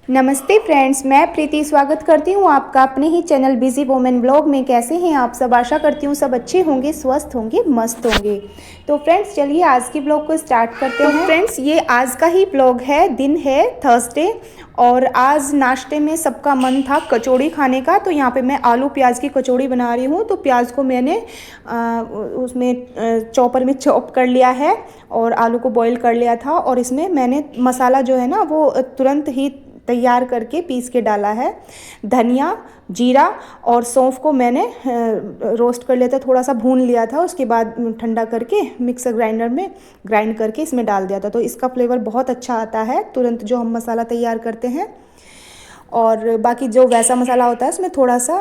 नमस्ते फ्रेंड्स, मैं प्रीति स्वागत करती हूँ आपका अपने ही चैनल बिजी वोमेन ब्लॉग में। कैसे हैं आप सब? आशा करती हूँ सब अच्छे होंगे, स्वस्थ होंगे, मस्त होंगे। तो फ्रेंड्स चलिए आज की ब्लॉग को स्टार्ट करते हैं। फ्रेंड्स ये आज का ही ब्लॉग है, दिन है थर्सडे और आज नाश्ते में सबका मन था कचौड़ी खाने का। तो यहाँ पे मैं आलू प्याज की कचौड़ी बना रही हूँ। तो प्याज को मैंने उसमें चॉपर में चॉप कर लिया है और आलू को बॉईल कर लिया था और इसमें मैंने मसाला जो है ना वो तुरंत ही तैयार करके पीस के डाला है। धनिया, जीरा और सौंफ को मैंने रोस्ट कर लिया था, थोड़ा सा भून लिया था, उसके बाद ठंडा करके मिक्सर ग्राइंडर में ग्राइंड करके इसमें डाल दिया था। तो इसका फ्लेवर बहुत अच्छा आता है तुरंत जो हम मसाला तैयार करते हैं। और बाकी जो वैसा मसाला होता है उसमें थोड़ा सा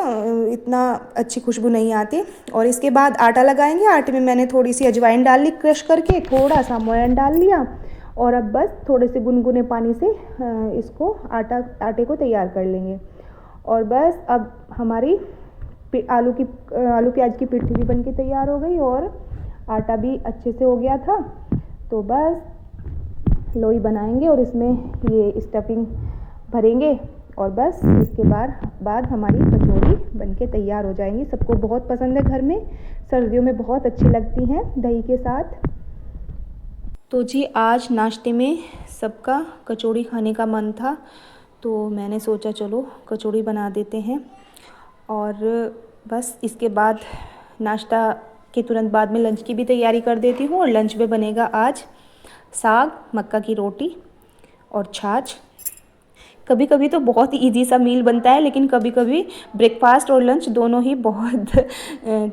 इतना अच्छी खुशबू नहीं आती। और इसके बाद आटा लगाएंगे। आटे में मैंने थोड़ी सी अजवाइन डाल ली क्रश करके, थोड़ा सा मोयन डाल लिया और अब बस थोड़े से गुनगुने पानी से इसको आटे को तैयार कर लेंगे। और बस अब हमारी आलू प्याज की पिट्ठी भी बनके तैयार हो गई और आटा भी अच्छे से हो गया था। तो बस लोई बनाएंगे और इसमें ये स्टफिंग भरेंगे और बस इसके बाद हमारी कचौड़ी बनके तैयार हो जाएंगी। सबको बहुत पसंद है घर में, सर्दियों में बहुत अच्छी लगती हैं दही के साथ। तो जी आज नाश्ते में सबका कचौड़ी खाने का मन था तो मैंने सोचा चलो कचौड़ी बना देते हैं। और बस इसके बाद नाश्ता के तुरंत बाद में लंच की भी तैयारी कर देती हूँ। और लंच में बनेगा आज साग, मक्का की रोटी और छाछ। कभी कभी तो बहुत इजी सा मील बनता है, लेकिन कभी कभी ब्रेकफास्ट और लंच दोनों ही बहुत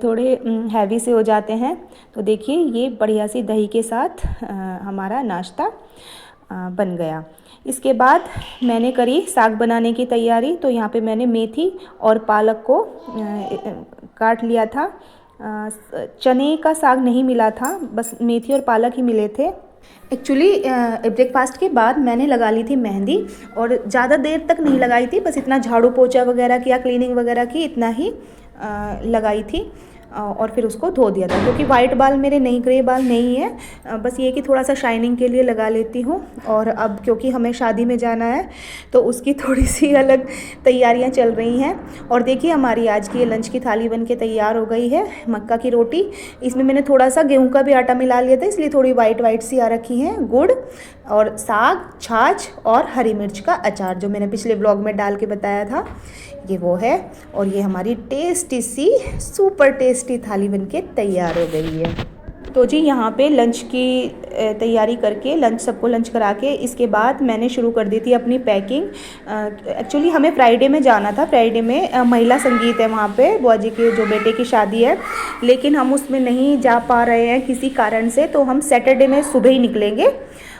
थोड़े हैवी से हो जाते हैं। तो देखिए ये बढ़िया सी दही के साथ हमारा नाश्ता बन गया। इसके बाद मैंने करी साग बनाने की तैयारी। तो यहाँ पे मैंने मेथी और पालक को काट लिया था। चने का साग नहीं मिला था, बस मेथी और पालक ही मिले थे। एक्चुअली ब्रेकफास्ट के बाद मैंने लगा ली थी मेहंदी और ज़्यादा देर तक नहीं लगाई थी, बस इतना झाड़ू पोछा वगैरह किया, क्लीनिंग वगैरह की, इतना ही लगाई थी। और फिर उसको धो दिया था क्योंकि वाइट बाल मेरे नहीं, ग्रे बाल नहीं है, बस ये कि थोड़ा सा शाइनिंग के लिए लगा लेती हूँ। और अब क्योंकि हमें शादी में जाना है तो उसकी थोड़ी सी अलग तैयारियाँ चल रही हैं। और देखिए हमारी आज की ये लंच की थाली बन के तैयार हो गई है। मक्का की रोटी, इसमें मैंने थोड़ा सा गेहूँ का भी आटा मिला लिया था इसलिए थोड़ी वाइट सी आ रखी हैं। गुड़ और साग, छाछ और हरी मिर्च का अचार जो मैंने पिछले ब्लॉग में डाल के बताया था, ये वो है। और ये हमारी टेस्टी सी सुपर टेस्टी थाली बनके तैयार हो गई है। तो जी यहाँ पे लंच की तैयारी करके सबको लंच करा के इसके बाद मैंने शुरू कर दी थी अपनी पैकिंग। एक्चुअली हमें फ्राइडे में जाना था। फ्राइडे में महिला संगीत है वहाँ पे, बुआ जी के जो बेटे की शादी है, लेकिन हम उसमें नहीं जा पा रहे हैं किसी कारण से। तो हम सैटरडे में सुबह ही निकलेंगे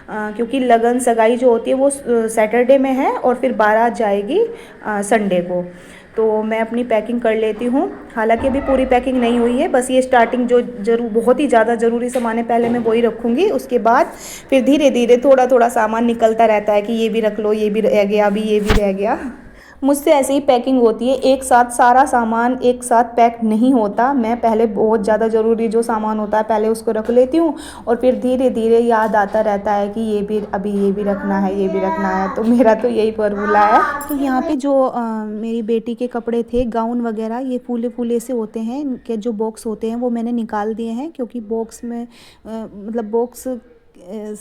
क्योंकि लगन सगाई जो होती है वो सैटरडे में है और फिर बारात जाएगी संडे को। तो मैं अपनी पैकिंग कर लेती हूँ। हालांकि अभी पूरी पैकिंग नहीं हुई है, बस ये स्टार्टिंग जो बहुत ही ज़्यादा ज़रूरी सामान है पहले मैं वही रखूँगी। उसके बाद फिर धीरे धीरे थोड़ा थोड़ा सामान निकलता रहता है कि ये भी रख लो, ये भी रह गया, अभी ये भी रह गया। मुझसे ऐसे ही पैकिंग होती है, एक साथ सारा सामान एक साथ पैक नहीं होता। मैं पहले बहुत ज़्यादा ज़रूरी जो सामान होता है पहले उसको रख लेती हूँ और फिर धीरे धीरे याद आता रहता है कि ये भी अभी ये भी रखना है, ये भी रखना है। तो मेरा तो यही फॉर्मूला है। तो यहाँ पे जो मेरी बेटी के कपड़े थे, गाउन वगैरह, ये फूले फूले से होते हैं, इनके जो बॉक्स होते हैं वो मैंने निकाल दिए हैं क्योंकि बॉक्स में मतलब बॉक्स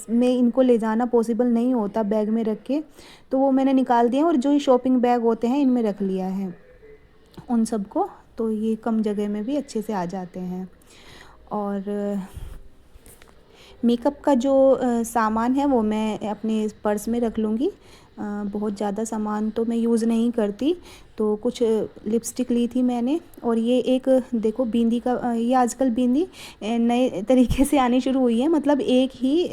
में इनको ले जाना पॉसिबल नहीं होता बैग में रख के। तो वो मैंने निकाल दिए और जो ये शॉपिंग बैग होते हैं इनमें रख लिया है उन सबको। तो ये कम जगह में भी अच्छे से आ जाते हैं। और मेकअप का जो सामान है वो मैं अपने पर्स में रख लूँगी। बहुत ज़्यादा सामान तो मैं यूज़ नहीं करती। तो कुछ लिपस्टिक ली थी मैंने और ये एक देखो बिंदी का, ये आजकल बिंदी नए तरीके से आनी शुरू हुई है। मतलब एक ही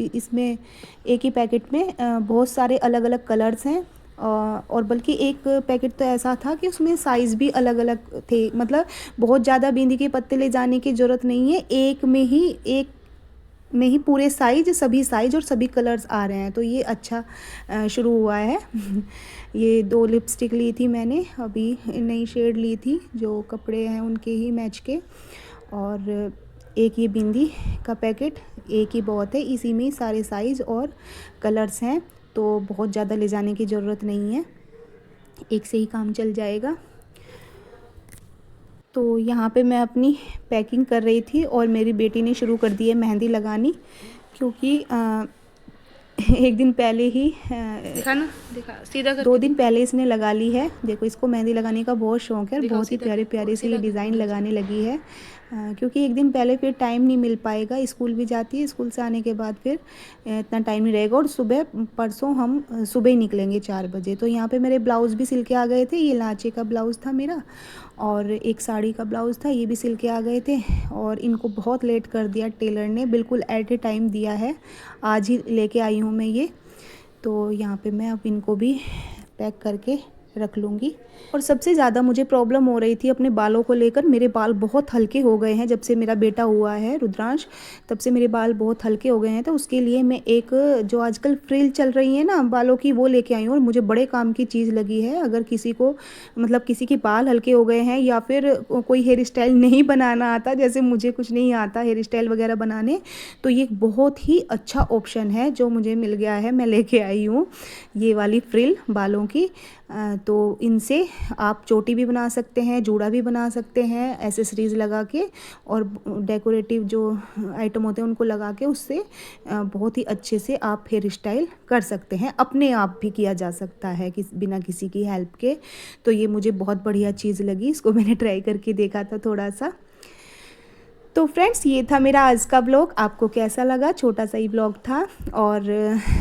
इसमें एक ही पैकेट में बहुत सारे अलग अलग कलर्स हैं। और बल्कि एक पैकेट तो ऐसा था कि उसमें साइज़ भी अलग अलग थे। मतलब बहुत ज़्यादा बिंदी के पत्ते ले जाने की ज़रूरत नहीं है, एक में ही पूरे साइज, सभी साइज और सभी कलर्स आ रहे हैं। तो ये अच्छा शुरू हुआ है। ये 2 लिपस्टिक ली थी मैंने, अभी नई शेड ली थी जो कपड़े हैं उनके ही मैच के। और एक ये बिंदी का पैकेट, एक ही बहुत है, इसी में सारे साइज़ और कलर्स हैं। तो बहुत ज़्यादा ले जाने की ज़रूरत नहीं है, एक से ही काम चल जाएगा। तो यहाँ पे मैं अपनी पैकिंग कर रही थी और मेरी बेटी ने शुरू कर दी है मेहंदी लगानी, क्योंकि एक दिन पहले ही दिखा ना, दिखा सीधा कर। 2 दिन पहले इसने लगा ली है। देखो, इसको मेहंदी लगाने का बहुत शौक़ है और बहुत ही प्यारे प्यारे से ये डिज़ाइन लगाने लगी है। क्योंकि एक दिन पहले फिर टाइम नहीं मिल पाएगा, स्कूल भी जाती है, स्कूल से आने के बाद फिर इतना टाइम नहीं रहेगा। और सुबह परसों हम सुबह ही निकलेंगे 4 बजे। तो यहाँ पे मेरे ब्लाउज़ भी सिल के आ गए थे। ये लांचे का ब्लाउज़ था मेरा और एक साड़ी का ब्लाउज़ था, ये भी सिल के आ गए थे। और इनको बहुत लेट कर दिया टेलर ने, बिल्कुल एट ए टाइम दिया है। आज ही लेके आई हूँ मैं ये। तो यहाँ पे मैं अब इनको भी पैक करके रख लूँगी। और सबसे ज़्यादा मुझे प्रॉब्लम हो रही थी अपने बालों को लेकर। मेरे बाल बहुत हल्के हो गए हैं जब से मेरा बेटा हुआ है रुद्रांश, तब से मेरे बाल बहुत हल्के हो गए हैं। तो उसके लिए मैं एक जो आजकल फ्रिल चल रही है ना बालों की, वो लेके आई हूँ। और मुझे बड़े काम की चीज़ लगी है। अगर किसी को मतलब किसी के बाल हल्के हो गए हैं या फिर कोई हेयर स्टाइल नहीं बनाना आता, जैसे मुझे कुछ नहीं आता हेयर स्टाइल वगैरह बनाने, तो ये बहुत ही अच्छा ऑप्शन है जो मुझे मिल गया है। मैं लेके आई हूँ ये वाली फ्रिल बालों की। तो इनसे आप चोटी भी बना सकते हैं, जूड़ा भी बना सकते हैं एसेसरीज़ लगा के, और डेकोरेटिव जो आइटम होते हैं उनको लगा के उससे बहुत ही अच्छे से आप हेयर स्टाइल कर सकते हैं। अपने आप भी किया जा सकता है बिना किसी की हेल्प के। तो ये मुझे बहुत बढ़िया चीज़ लगी, इसको मैंने ट्राई करके देखा था थोड़ा सा। तो फ्रेंड्स, ये था मेरा आज का ब्लॉग। आपको कैसा लगा? छोटा सा ही ब्लॉग था। और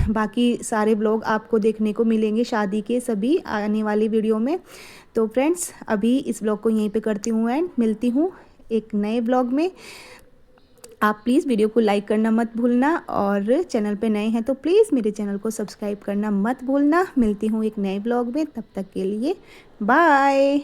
बाकी सारे ब्लॉग आपको देखने को मिलेंगे शादी के सभी आने वाली वीडियो में। तो फ्रेंड्स, अभी इस ब्लॉग को यहीं पे करती हूँ एंड मिलती हूँ एक नए ब्लॉग में। आप प्लीज़ वीडियो को लाइक करना मत भूलना, और चैनल पे नए हैं तो प्लीज़ मेरे चैनल को सब्सक्राइब करना मत भूलना। मिलती हूँ एक नए ब्लॉग में, तब तक के लिए बाय।